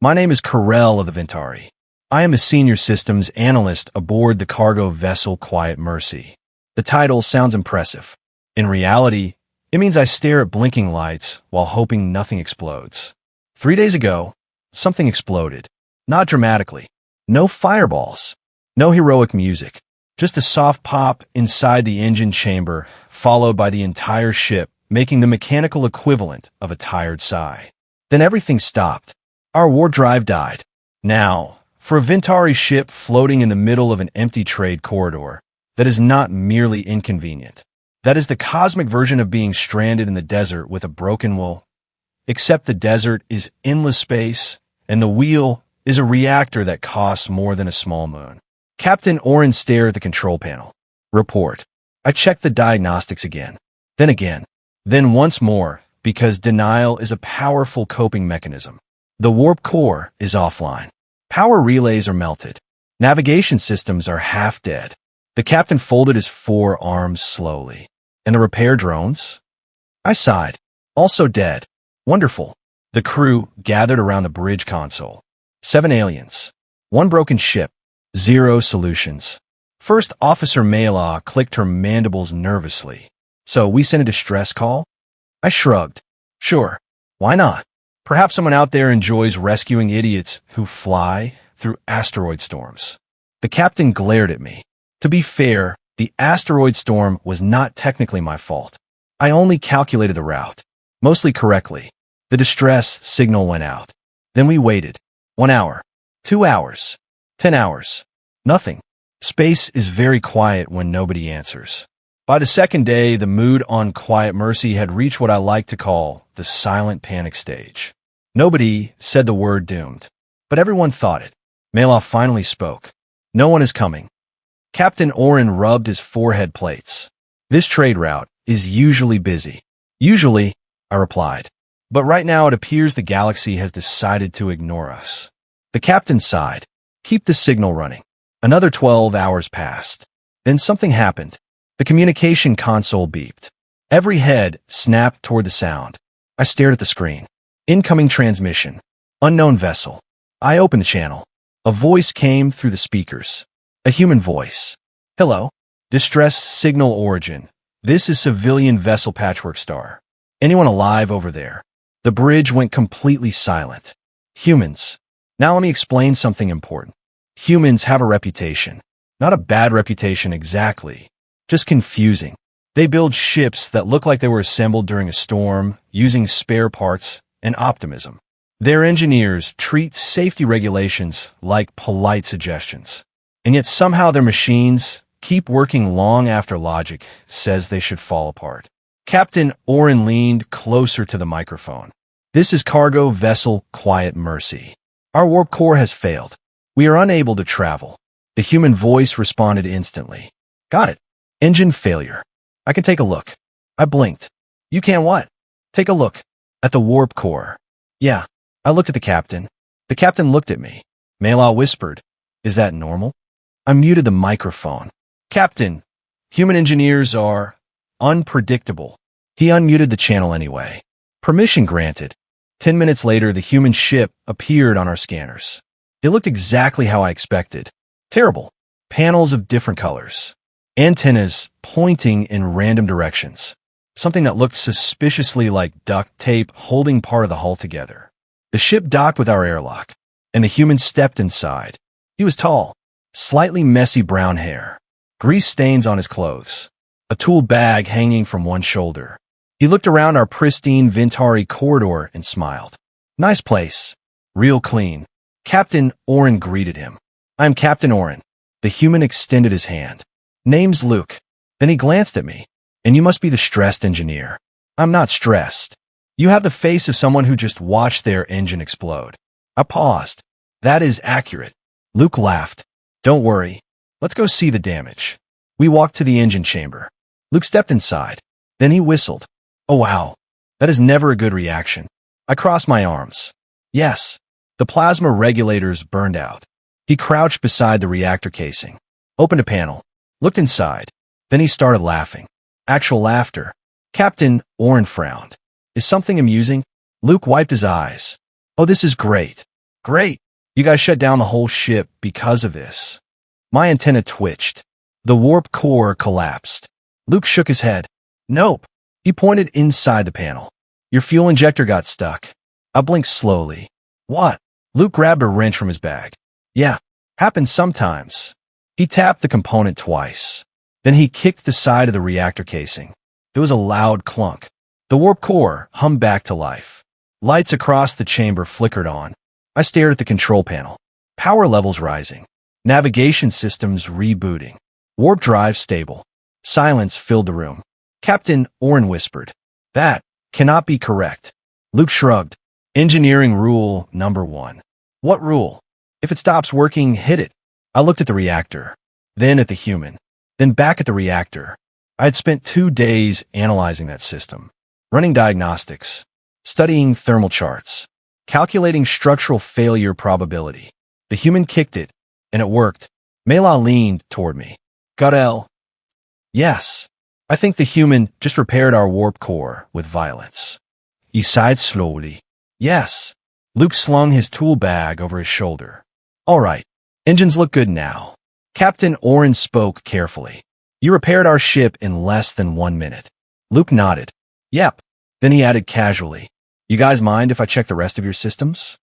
My name is Carell of the Ventari. I am a senior systems analyst aboard the cargo vessel Quiet Mercy. The title sounds impressive. In reality, it means I stare at blinking lights while hoping nothing explodes. 3 days ago, something exploded. Not dramatically. No fireballs. No heroic music. Just a soft pop inside the engine chamber, followed by the entire ship, making the mechanical equivalent of a tired sigh. Then everything stopped. Our warp drive died. Now, for a Ventari ship floating in the middle of an empty trade corridor, that is not merely inconvenient. That is the cosmic version of being stranded in the desert with a broken wheel. Except the desert is endless space, and the wheel is a reactor that costs more than a small moon. Captain Oren stared at the control panel. Report. I checked the diagnostics again. Then once more, because denial is a powerful coping mechanism. The warp core is offline. Power relays are melted. Navigation systems are half dead. The captain folded his forearms slowly. And the repair drones? I sighed. Also dead. Wonderful. The crew gathered around the bridge console. 7 aliens. 1 broken ship. 0 solutions. First Officer Mayla clicked her mandibles nervously. So we sent a distress call? I shrugged. Sure. Why not? Perhaps someone out there enjoys rescuing idiots who fly through asteroid storms. The captain glared at me. To be fair, the asteroid storm was not technically my fault. I only calculated the route. Mostly correctly. The distress signal went out. Then we waited. 1 hour. 2 hours. 10 hours. Nothing. Space is very quiet when nobody answers. By the second day, the mood on Quiet Mercy had reached what I like to call the silent panic stage. Nobody said the word doomed, but everyone thought it. Maloff finally spoke. No one is coming. Captain Oren rubbed his forehead plates. This trade route is usually busy. Usually, I replied. But right now it appears the galaxy has decided to ignore us. The captain sighed. Keep the signal running. Another 12 hours passed. Then something happened. The communication console beeped. Every head snapped toward the sound. I stared at the screen. Incoming transmission. Unknown vessel. I opened the channel. A voice came through the speakers. A human voice. Hello. Distress signal origin. This is civilian vessel Patchwork Star. Anyone alive over there? The bridge went completely silent. Humans. Now let me explain something important. Humans have a reputation. Not a bad reputation exactly. Just confusing. They build ships that look like they were assembled during a storm, using spare parts and optimism. Their engineers treat safety regulations like polite suggestions. And yet somehow their machines keep working long after logic says they should fall apart. Captain Oren leaned closer to the microphone. This is cargo vessel Quiet Mercy. Our warp core has failed. We are unable to travel. The human voice responded instantly. Got it. Engine failure. I can take a look. I blinked. You can what? Take a look. At the warp core. Yeah. I looked at the captain. The captain looked at me. Mela whispered. Is that normal? I muted the microphone. Captain, human engineers are unpredictable. He unmuted the channel anyway. Permission granted. 10 minutes later, the human ship appeared on our scanners. It looked exactly how I expected. Terrible. Panels of different colors. Antennas pointing in random directions. Something that looked suspiciously like duct tape holding part of the hull together. The ship docked with our airlock, and the human stepped inside. He was tall, slightly messy brown hair, grease stains on his clothes, a tool bag hanging from one shoulder. He looked around our pristine Ventari corridor and smiled. Nice place. Real clean. Captain Oren greeted him. I'm Captain Oren. The human extended his hand. Name's Luke. Then he glanced at me. And you must be the stressed engineer. I'm not stressed. You have the face of someone who just watched their engine explode. I paused. That is accurate. Luke laughed. Don't worry. Let's go see the damage. We walked to the engine chamber. Luke stepped inside. Then he whistled. Oh wow. That is never a good reaction. I crossed my arms. Yes. The plasma regulators burned out. He crouched beside the reactor casing. Opened a panel. Looked inside. Then he started laughing. Actual laughter. Captain Oren frowned. Is something amusing? Luke wiped his eyes. Oh, this is great. Great. You guys shut down the whole ship because of this. My antenna twitched. The warp core collapsed. Luke shook his head. Nope. He pointed inside the panel. Your fuel injector got stuck. I blinked slowly. What? Luke grabbed a wrench from his bag. Yeah, happens sometimes. He tapped the component twice. Then he kicked the side of the reactor casing. There was a loud clunk. The warp core hummed back to life. Lights across the chamber flickered on. I stared at the control panel. Power levels rising. Navigation systems rebooting. Warp drive stable. Silence filled the room. Captain Orin whispered. That cannot be correct. Luke shrugged. Engineering rule number 1. What rule? If it stops working, hit it. I looked at the reactor, then at the human, then back at the reactor. I had spent 2 days analyzing that system, running diagnostics, studying thermal charts, calculating structural failure probability. The human kicked it, and it worked. Mela leaned toward me. Godel. Yes. I think the human just repaired our warp core with violence. He sighed slowly. Yes. Luke slung his tool bag over his shoulder. All right. Engines look good now. Captain Orin spoke carefully. You repaired our ship in less than 1 minute. Luke nodded. Yep. Then he added casually. You guys mind if I check the rest of your systems?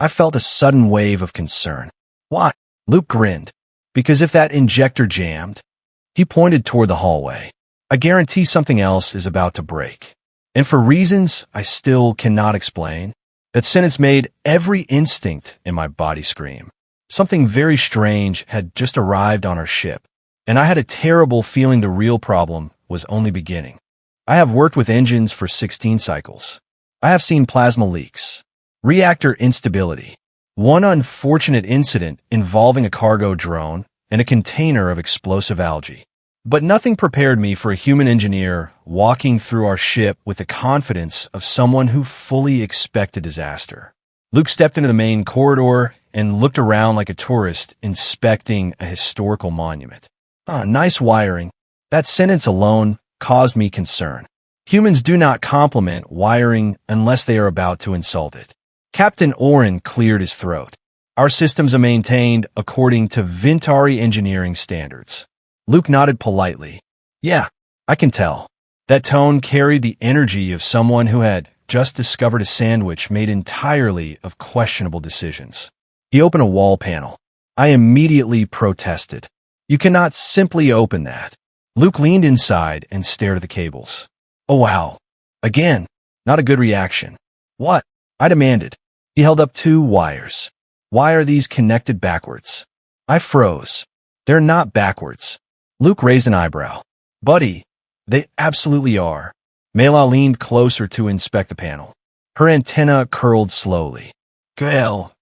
I felt a sudden wave of concern. Why? Luke grinned. Because if that injector jammed, he pointed toward the hallway. I guarantee something else is about to break. And for reasons I still cannot explain, that sentence made every instinct in my body scream. Something very strange had just arrived on our ship, and I had a terrible feeling the real problem was only beginning. I have worked with engines for 16 cycles. I have seen plasma leaks, reactor instability, one unfortunate incident involving a cargo drone and a container of explosive algae. But nothing prepared me for a human engineer walking through our ship with the confidence of someone who fully expected disaster. Luke stepped into the main corridor and looked around like a tourist inspecting a historical monument. Nice wiring. That sentence alone caused me concern. Humans do not compliment wiring unless they are about to insult it. Captain Orin cleared his throat. Our systems are maintained according to Vintari engineering standards. Luke nodded politely. Yeah, I can tell. That tone carried the energy of someone who had just discovered a sandwich made entirely of questionable decisions. He opened a wall panel. I immediately protested. You cannot simply open that. Luke leaned inside and stared at the cables. Oh wow. Again, not a good reaction. What? I demanded. He held up 2 wires. Why are these connected backwards? I froze. They're not backwards. Luke raised an eyebrow. Buddy, they absolutely are. Mela leaned closer to inspect the panel. Her antenna curled slowly. Gael.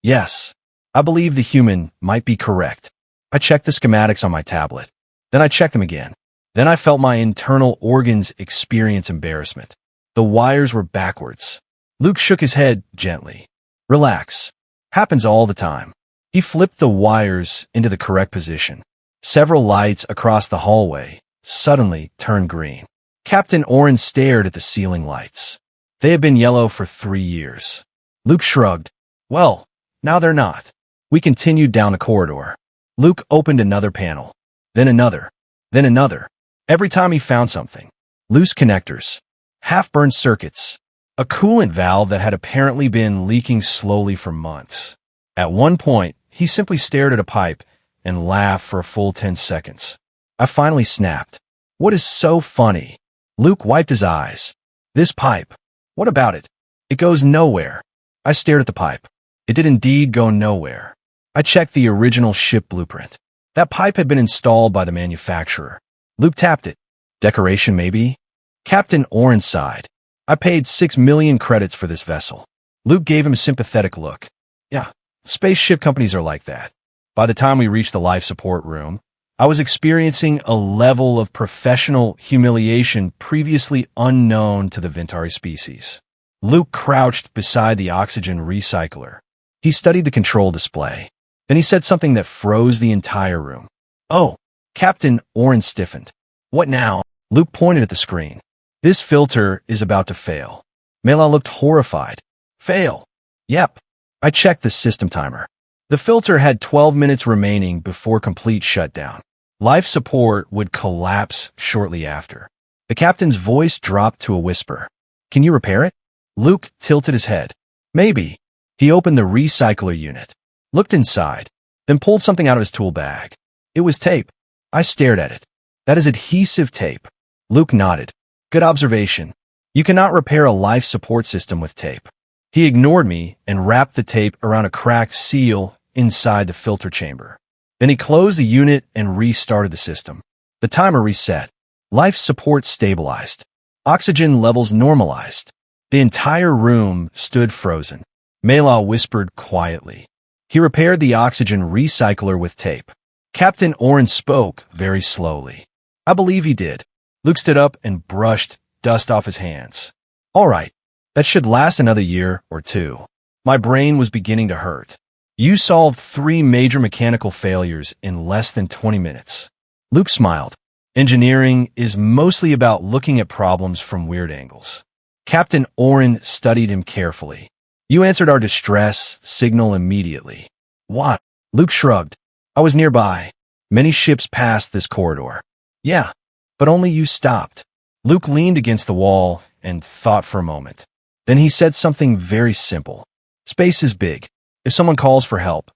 Yes. I believe the human might be correct. I checked the schematics on my tablet. Then I checked them again. Then I felt my internal organs experience embarrassment. The wires were backwards. Luke shook his head gently. Relax. Happens all the time. He flipped the wires into the correct position. Several lights across the hallway suddenly turned green. Captain Orin stared at the ceiling lights. They had been yellow for 3 years. Luke shrugged. Well, now they're not. We continued down the corridor. Luke opened another panel, then another, then another. Every time he found something. Loose connectors, half-burned circuits, a coolant valve that had apparently been leaking slowly for months. At one point, he simply stared at a pipe and laughed for a full 10 seconds. I finally snapped. What is so funny? Luke wiped his eyes. This pipe. What about it? It goes nowhere. I stared at the pipe. It did indeed go nowhere. I checked the original ship blueprint. That pipe had been installed by the manufacturer. Luke tapped it. Decoration, maybe? Captain Orin sighed. I paid 6 million credits for this vessel. Luke gave him a sympathetic look. Yeah, spaceship companies are like that. By the time we reached the life support room, I was experiencing a level of professional humiliation previously unknown to the Vintari species. Luke crouched beside the oxygen recycler. He studied the control display. Then he said something that froze the entire room. Oh, Captain Orin stiffened. What now? Luke pointed at the screen. This filter is about to fail. Mela looked horrified. Fail? Yep. I checked the system timer. The filter had 12 minutes remaining before complete shutdown. Life support would collapse shortly after. The captain's voice dropped to a whisper. Can you repair it? Luke tilted his head. Maybe. He opened the recycler unit, looked inside, then pulled something out of his tool bag. It was tape. I stared at it. That is adhesive tape. Luke nodded. Good observation. You cannot repair a life support system with tape. He ignored me and wrapped the tape around a cracked seal inside the filter chamber. Then he closed the unit and restarted the system. The timer reset. Life support stabilized. Oxygen levels normalized. The entire room stood frozen. Mela whispered quietly. He repaired the oxygen recycler with tape. Captain Oren spoke very slowly. I believe he did. Luke stood up and brushed dust off his hands. All right, that should last another year or two. My brain was beginning to hurt. You solved 3 major mechanical failures in less than 20 minutes. Luke smiled. Engineering is mostly about looking at problems from weird angles. Captain Oren studied him carefully. You answered our distress signal immediately. What? Luke shrugged. I was nearby. Many ships passed this corridor. Yeah, but only you stopped. Luke leaned against the wall and thought for a moment. Then he said something very simple. Space is big. If someone calls for help,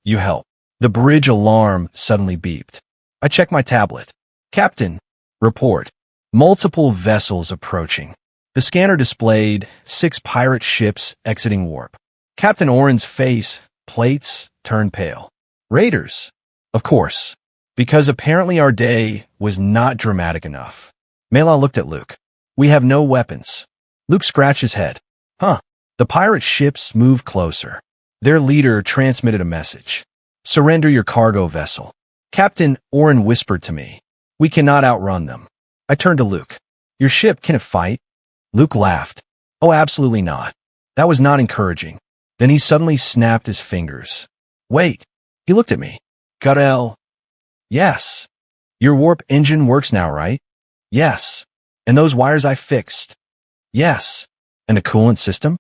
you help. The bridge alarm suddenly beeped. I checked my tablet. Captain, report. Multiple vessels approaching. The scanner displayed 6 pirate ships exiting warp. Captain Oren's face, plates, turned pale. Raiders. Of course. Because apparently our day was not dramatic enough. Mela looked at Luke. We have no weapons. Luke scratched his head. Huh. The pirate ships moved closer. Their leader transmitted a message. Surrender your cargo vessel. Captain Oren whispered to me. We cannot outrun them. I turned to Luke. Your ship, can it fight? Luke laughed. Oh, absolutely not. That was not encouraging. Then he suddenly snapped his fingers. Wait. He looked at me. Guttel. Yes. Your warp engine works now, right? Yes. And those wires I fixed? Yes. And the coolant system?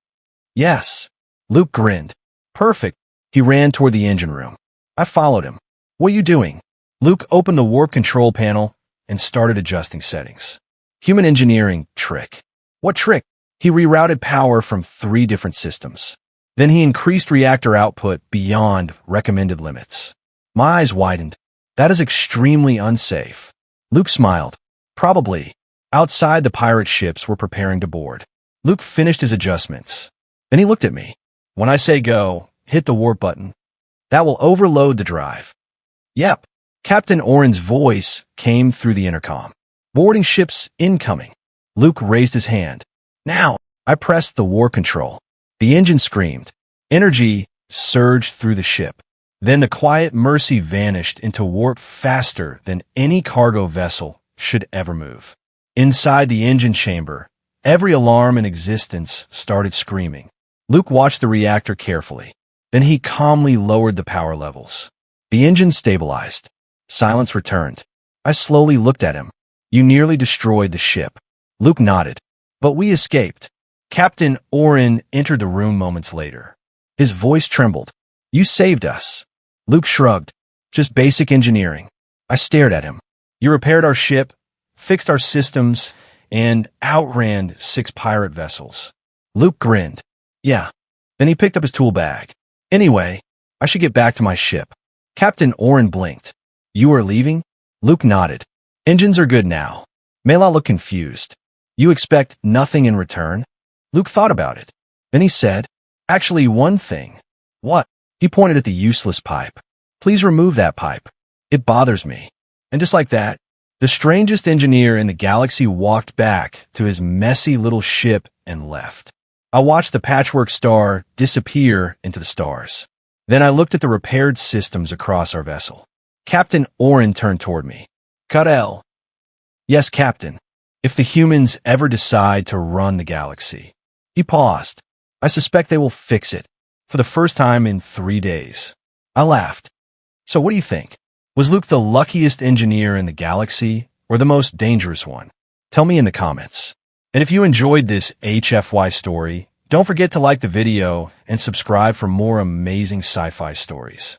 Yes. Luke grinned. Perfect. He ran toward the engine room. I followed him. What are you doing? Luke opened the warp control panel and started adjusting settings. Human engineering trick. What trick? He rerouted power from 3 different systems. Then he increased reactor output beyond recommended limits. My eyes widened. That is extremely unsafe. Luke smiled. Probably. Outside, the pirate ships were preparing to board. Luke finished his adjustments. Then he looked at me. When I say go, hit the warp button. That will overload the drive. Yep. Captain Oren's voice came through the intercom. Boarding ships incoming. Luke raised his hand. Now. I pressed the warp control. The engine screamed. Energy surged through the ship. Then the quiet Mercy vanished into warp faster than any cargo vessel should ever move. Inside the engine chamber, every alarm in existence started screaming. Luke watched the reactor carefully. Then he calmly lowered the power levels. The engine stabilized. Silence returned. I slowly looked at him. You nearly destroyed the ship. Luke nodded. But we escaped. Captain Oren entered the room moments later. His voice trembled. You saved us. Luke shrugged. Just basic engineering. I stared at him. You repaired our ship, fixed our systems, and outran 6 pirate vessels. Luke grinned. Yeah. Then he picked up his tool bag. Anyway, I should get back to my ship. Captain Oren blinked. You are leaving? Luke nodded. Engines are good now. Mela looked confused. You expect nothing in return? Luke thought about it. Then he said, actually, one thing. What? He pointed at the useless pipe. Please remove that pipe. It bothers me. And just like that, the strangest engineer in the galaxy walked back to his messy little ship and left. I watched the patchwork star disappear into the stars. Then I looked at the repaired systems across our vessel. Captain Oren turned toward me. Guttel. Yes, Captain. If the humans ever decide to run the galaxy. He paused. I suspect they will fix it. For the first time in 3 days. I laughed. So what do you think? Was Luke the luckiest engineer in the galaxy or the most dangerous one? Tell me in the comments. And if you enjoyed this HFY story, Don't forget to like the video and subscribe for more amazing sci-fi stories.